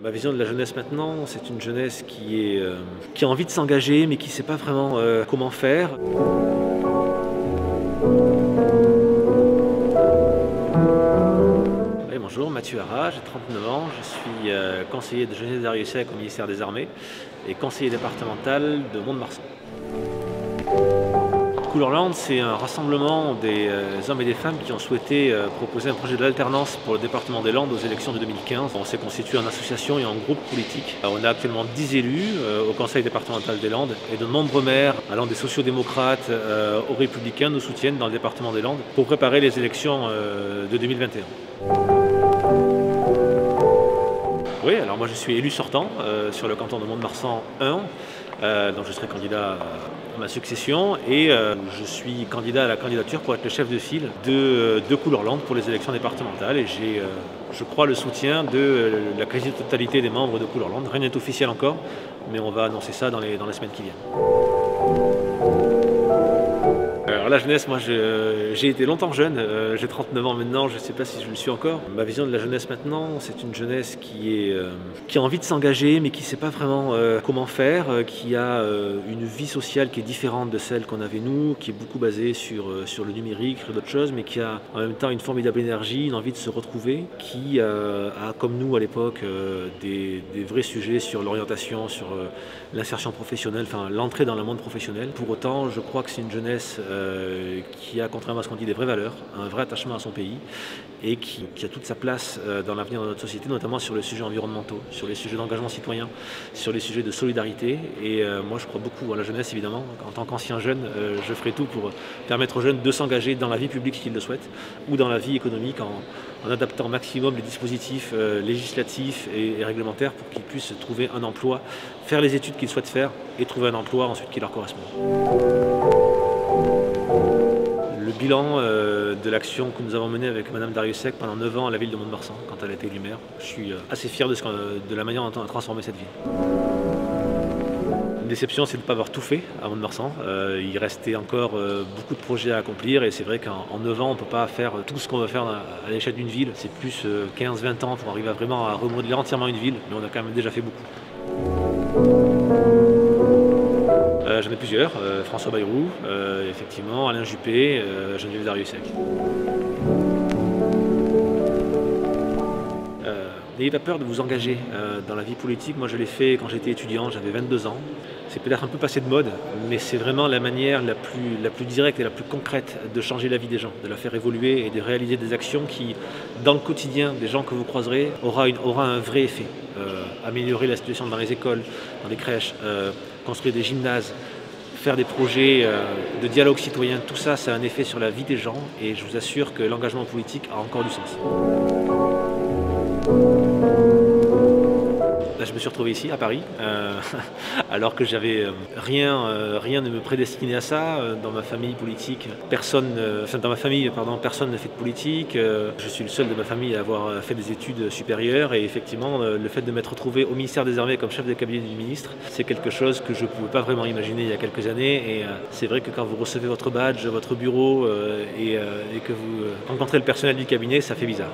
Ma vision de la jeunesse maintenant, c'est une jeunesse qui a envie de s'engager, mais qui ne sait pas vraiment comment faire. Oui, bonjour, Mathieu Hara, j'ai 39 ans, je suis conseiller de jeunesse d'Ariusec au ministère des Armées et conseiller départemental de Mont-de-Marsan. Couleur-Landes, c'est un rassemblement des hommes et des femmes qui ont souhaité proposer un projet de l'alternance pour le département des Landes aux élections de 2015. On s'est constitué en association et en groupe politique. On a actuellement 10 élus au conseil départemental des Landes et de nombreux maires, allant des sociodémocrates aux républicains, nous soutiennent dans le département des Landes pour préparer les élections de 2021. Oui, alors moi je suis élu sortant sur le canton de Mont-de-Marsan 1, donc je serai candidat à ma succession et je suis candidat à la candidature pour être le chef de file de Couleur-Landes pour les élections départementales et j'ai, je crois, le soutien de la quasi-totalité des membres de Couleur-Landes. Rien n'est officiel encore, mais on va annoncer ça dans les semaines qui viennent. Alors la jeunesse, moi j'ai été longtemps jeune, j'ai 39 ans maintenant, je ne sais pas si je le suis encore. Ma vision de la jeunesse maintenant, c'est une jeunesse qui a envie de s'engager mais qui ne sait pas vraiment comment faire, qui a une vie sociale qui est différente de celle qu'on avait nous, qui est beaucoup basée sur le numérique, sur d'autres choses, mais qui a en même temps une formidable énergie, une envie de se retrouver, qui a comme nous à l'époque des vrais sujets sur l'orientation, sur l'insertion professionnelle, enfin l'entrée dans le monde professionnel. Pour autant, je crois que c'est une jeunesse qui a, contrairement à ce qu'on dit, des vraies valeurs, un vrai attachement à son pays et qui a toute sa place dans l'avenir de notre société, notamment sur les sujets environnementaux, sur les sujets d'engagement citoyen, sur les sujets de solidarité. Et moi, je crois beaucoup à la jeunesse, évidemment. En tant qu'ancien jeune, je ferai tout pour permettre aux jeunes de s'engager dans la vie publique s'ils le souhaitent, ou dans la vie économique en adaptant au maximum les dispositifs législatifs et réglementaires pour qu'ils puissent trouver un emploi, faire les études qu'ils souhaitent faire et trouver un emploi ensuite qui leur correspond. Le bilan de l'action que nous avons menée avec Madame Dariussec pendant 9 ans à la ville de Mont-de-Marsan, quand elle a été élue maire, je suis assez fier de la manière dont on a transformé cette ville. Une déception, c'est de ne pas avoir tout fait à Mont-de-Marsan. Il restait encore beaucoup de projets à accomplir et c'est vrai qu'en 9 ans, on ne peut pas faire tout ce qu'on veut faire à l'échelle d'une ville. C'est plus 15-20 ans pour arriver vraiment à remodeler entièrement une ville, mais on a quand même déjà fait beaucoup. J'en ai plusieurs, François Bayrou, effectivement, Alain Juppé, Geneviève Dariussec. N'ayez pas peur de vous engager dans la vie politique. Moi je l'ai fait quand j'étais étudiant, j'avais 22 ans. C'est peut-être un peu passé de mode, mais c'est vraiment la manière la plus directe et la plus concrète de changer la vie des gens, de la faire évoluer et de réaliser des actions qui, dans le quotidien des gens que vous croiserez, aura un vrai effet. Améliorer la situation dans les écoles, dans les crèches, construire des gymnases, faire des projets de dialogue citoyen, tout ça, ça a un effet sur la vie des gens et je vous assure que l'engagement politique a encore du sens. Là, je me suis retrouvé ici, à Paris, alors que j'avais rien ne me prédestinait à ça. Dans ma famille politique, personne ne fait de politique. Je suis le seul de ma famille à avoir fait des études supérieures et effectivement, le fait de m'être retrouvé au ministère des Armées comme chef de cabinet du ministre, c'est quelque chose que je ne pouvais pas vraiment imaginer il y a quelques années. Et c'est vrai que quand vous recevez votre badge, votre bureau et que vous rencontrez le personnel du cabinet, ça fait bizarre.